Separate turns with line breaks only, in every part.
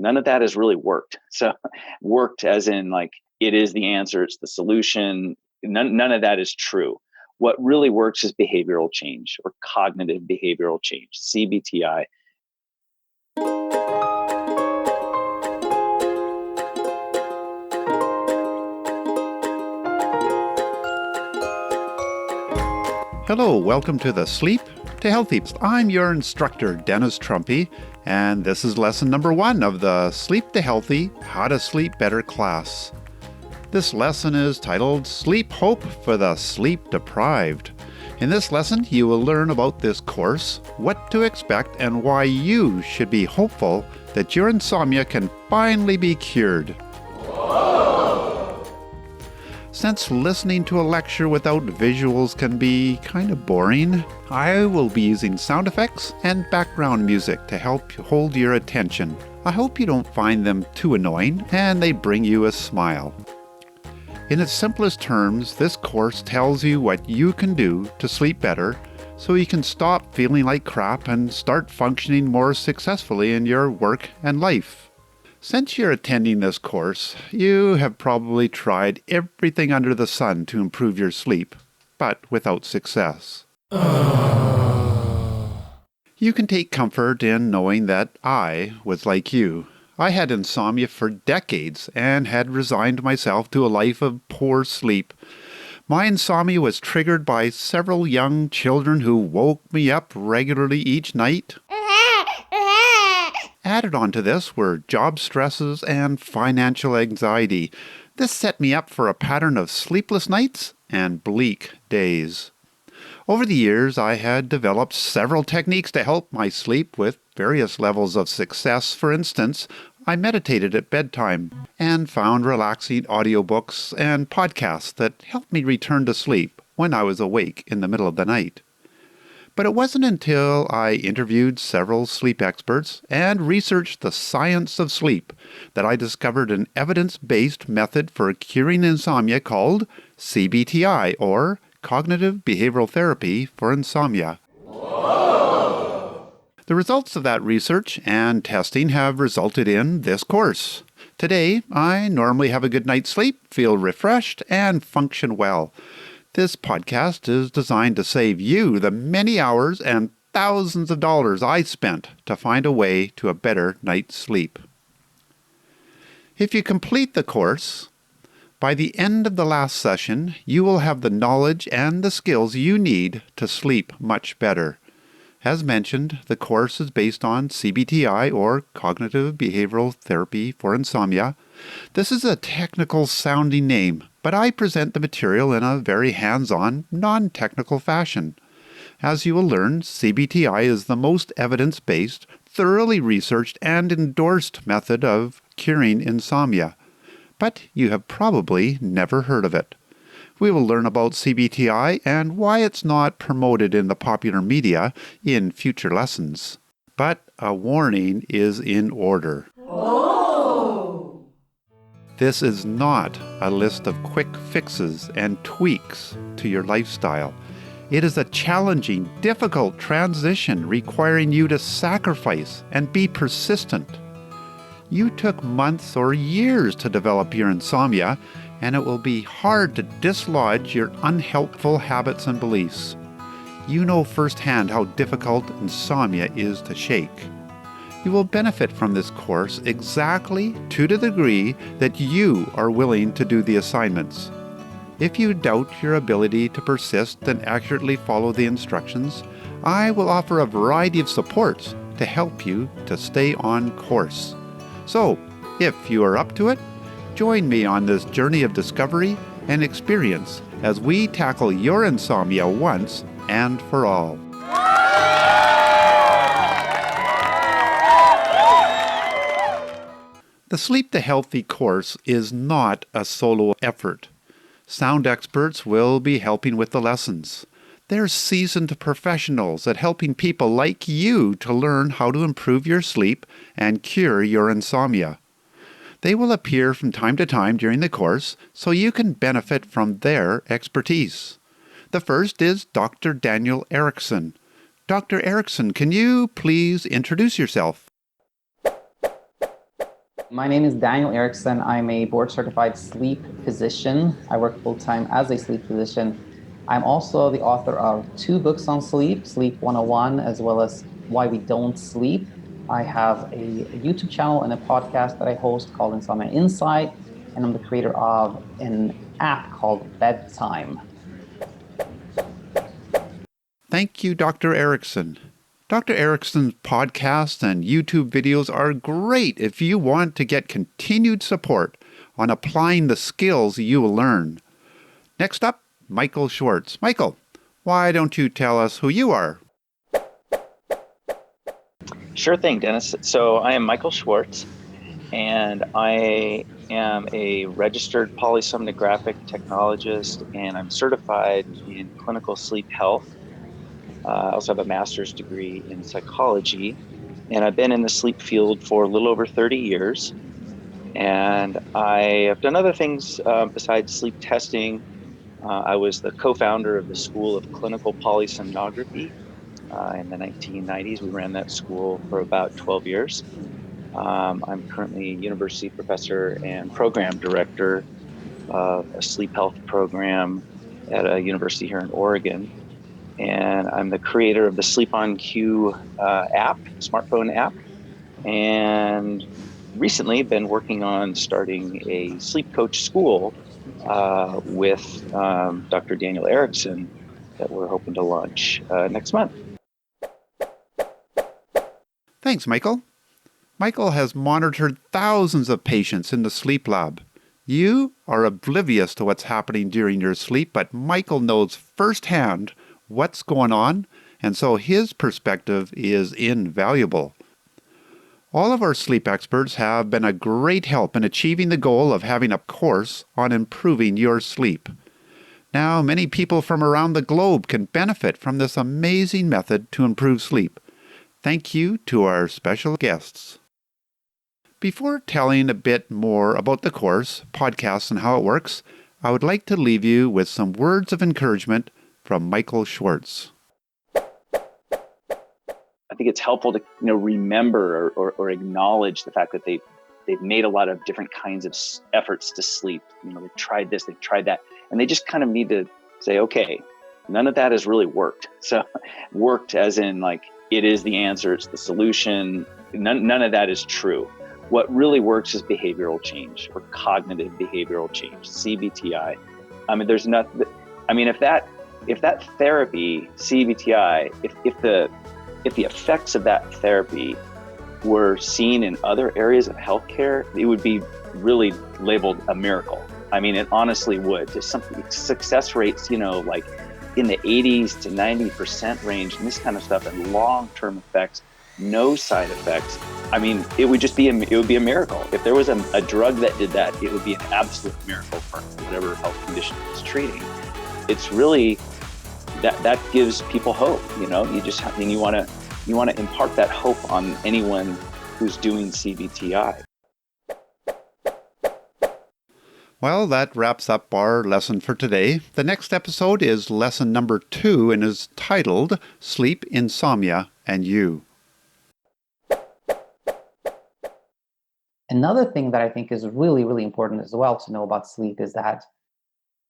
None of that has really worked. So worked as in like it is the answer, it's the solution. None of that is true. What really works is behavioral change or cognitive behavioral change, CBTi.
Hello, welcome to the Sleep to Healthy. I'm your instructor, Dennis Trumpy, and this is lesson number 1 of the Sleep to Healthy, How to Sleep Better class. This lesson is titled Sleep Hope for the Sleep Deprived. In this lesson, you will learn about this course, what to expect, and why you should be hopeful that your insomnia can finally be cured. Since listening to a lecture without visuals can be kind of boring, I will be using sound effects and background music to help hold your attention. I hope you don't find them too annoying and they bring you a smile. In its simplest terms, this course tells you what you can do to sleep better so you can stop feeling like crap and start functioning more successfully in your work and life. Since you're attending this course, you have probably tried everything under the sun to improve your sleep, but without success. You can take comfort in knowing that I was like you. I had insomnia for decades and had resigned myself to a life of poor sleep. My insomnia was triggered by several young children who woke me up regularly each night. Added on to this were job stresses and financial anxiety. This set me up for a pattern of sleepless nights and bleak days. Over the years, I had developed several techniques to help my sleep with various levels of success. For instance, I meditated at bedtime and found relaxing audiobooks and podcasts that helped me return to sleep when I was awake in the middle of the night. But it wasn't until I interviewed several sleep experts and researched the science of sleep that I discovered an evidence-based method for curing insomnia called CBTi, or Cognitive Behavioral Therapy for Insomnia. Whoa! The results of that research and testing have resulted in this course. Today, I normally have a good night's sleep, feel refreshed, and function well. This podcast is designed to save you the many hours and thousands of dollars I spent to find a way to a better night's sleep. If you complete the course, by the end of the last session, you will have the knowledge and the skills you need to sleep much better. As mentioned, the course is based on CBTi, or Cognitive Behavioral Therapy for Insomnia. This is a technical sounding name, but I present the material in a very hands-on, non-technical fashion. As you will learn, CBTi is the most evidence-based, thoroughly researched and endorsed method of curing insomnia. But you have probably never heard of it. We will learn about CBTi and why it's not promoted in the popular media in future lessons. But a warning is in order. This is not a list of quick fixes and tweaks to your lifestyle. It is a challenging, difficult transition requiring you to sacrifice and be persistent. You took months or years to develop your insomnia, and it will be hard to dislodge your unhelpful habits and beliefs. You know firsthand how difficult insomnia is to shake. You will benefit from this course exactly to the degree that you are willing to do the assignments. If you doubt your ability to persist and accurately follow the instructions, I will offer a variety of supports to help you to stay on course. So, if you are up to it, join me on this journey of discovery and experience as we tackle your insomnia once and for all. The Sleep to Healthy course is not a solo effort. Sound experts will be helping with the lessons. They're seasoned professionals at helping people like you to learn how to improve your sleep and cure your insomnia. They will appear from time to time during the course so you can benefit from their expertise. The first is Dr. Daniel Erichsen. Dr. Erichsen, can you please introduce yourself?
My name is Daniel Erichsen. I'm a board certified sleep physician. I work full time as a sleep physician. I'm also the author of 2 books on sleep, Sleep 101, as well as Why We Don't Sleep. I have a YouTube channel and a podcast that I host called Insomnia Insight, and I'm the creator of an app called Bedtime.
Thank you, Dr. Erichsen. Dr. Erichsen's podcasts and YouTube videos are great if you want to get continued support on applying the skills you will learn. Next up, Michael Schwartz. Michael, why don't you tell us who you are?
Sure thing, Dennis. So I am Michael Schwartz, and I am a registered polysomnographic technologist, and I'm certified in clinical sleep health. I also have a master's degree in psychology, and I've been in the sleep field for a little over 30 years. And I have done other things besides sleep testing. I was the co-founder of the School of Clinical Polysomnography in the 1990s. We ran that school for about 12 years. I'm currently a university professor and program director of a sleep health program at a university here in Oregon. And I'm the creator of the Sleep on Cue app, smartphone app. And recently been working on starting a sleep coach school with Dr. Daniel Erichsen that we're hoping to launch next month.
Thanks, Michael. Michael has monitored thousands of patients in the sleep lab. You are oblivious to what's happening during your sleep, but Michael knows firsthand what's going on, and so his perspective is invaluable. All of our sleep experts have been a great help in achieving the goal of having a course on improving your sleep. Now, many people from around the globe can benefit from this amazing method to improve sleep. Thank you to our special guests. Before telling a bit more about the course, podcasts, and how it works, I would like to leave you with some words of encouragement from Michael Schwartz.
I think it's helpful to remember or acknowledge the fact that they've made a lot of different kinds of efforts to sleep. They've tried this, they've tried that, and they just kind of need to say, okay, none of that has really worked. So worked as in like it is the answer, it's the solution. None of that is true. What really works is behavioral change or cognitive behavioral change, CBTi. If that therapy, CBTi, if the effects of that therapy were seen in other areas of healthcare, it would be really labeled a miracle. It honestly would. Just something success rates, like in the 80s to 90% range, and this kind of stuff, and long-term effects, no side effects. It would be a miracle. If there was a drug that did that, it would be an absolute miracle for whatever health condition it's treating. It's really that gives people hope. You want to impart that hope on anyone who's doing CBTi.
Well, that wraps up our lesson for today. The next episode is lesson number 2 and is titled Sleep, Insomnia, and You.
Another thing that I think is really, really important as well to know about sleep is that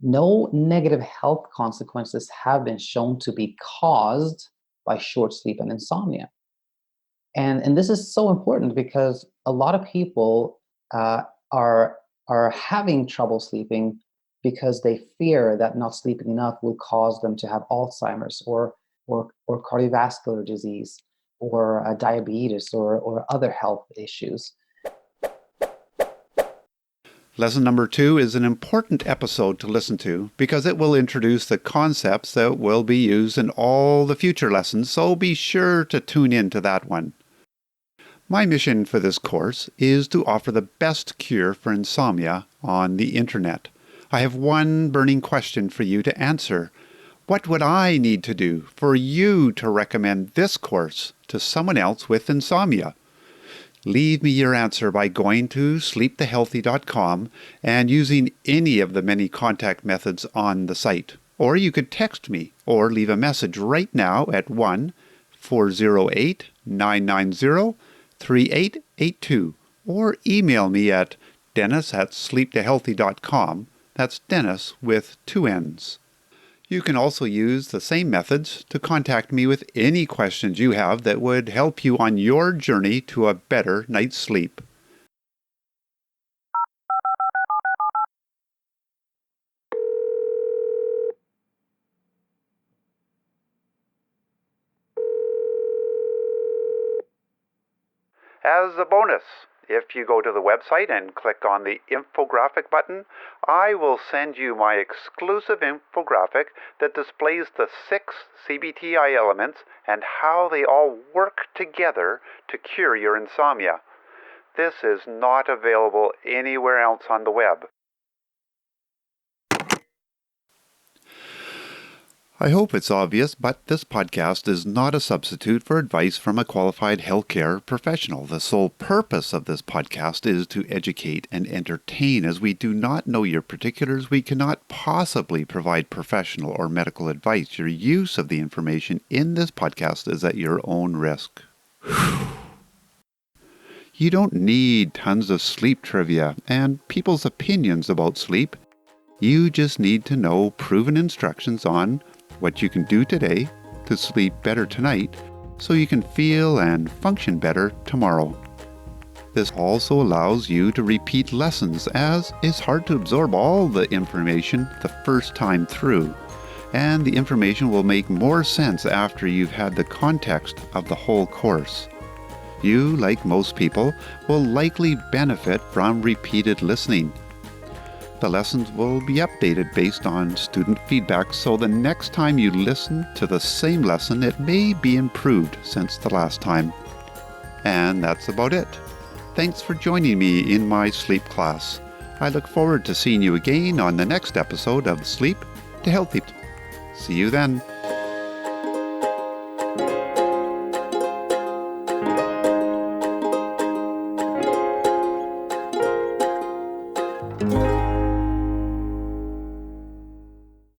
no negative health consequences have been shown to be caused by short sleep and insomnia. And this is so important because a lot of people are having trouble sleeping because they fear that not sleeping enough will cause them to have Alzheimer's or cardiovascular disease or diabetes or other health issues.
Lesson number 2 is an important episode to listen to because it will introduce the concepts that will be used in all the future lessons, so be sure to tune in to that one. My mission for this course is to offer the best cure for insomnia on the internet. I have one burning question for you to answer. What would I need to do for you to recommend this course to someone else with insomnia? Leave me your answer by going to sleepthehealthy.com and using any of the many contact methods on the site. Or you could text me or leave a message right now at 1-408-990-3882 or email me at dennis@sleeptohealthy.com. That's Dennis with 2 N's. You can also use the same methods to contact me with any questions you have that would help you on your journey to a better night's sleep. As a bonus, if you go to the website and click on the infographic button, I will send you my exclusive infographic that displays the 6 CBTi elements and how they all work together to cure your insomnia. This is not available anywhere else on the web. I hope it's obvious, but this podcast is not a substitute for advice from a qualified healthcare professional. The sole purpose of this podcast is to educate and entertain. As we do not know your particulars, we cannot possibly provide professional or medical advice. Your use of the information in this podcast is at your own risk. You don't need tons of sleep trivia and people's opinions about sleep. You just need to know proven instructions on what you can do today to sleep better tonight so you can feel and function better tomorrow. This also allows you to repeat lessons, as it's hard to absorb all the information the first time through, and the information will make more sense after you've had the context of the whole course. You, like most people, will likely benefit from repeated listening. The lessons will be updated based on student feedback, so the next time you listen to the same lesson, it may be improved since the last time. And that's about it. Thanks for joining me in my sleep class. I look forward to seeing you again on the next episode of Sleep to Healthy. See you then.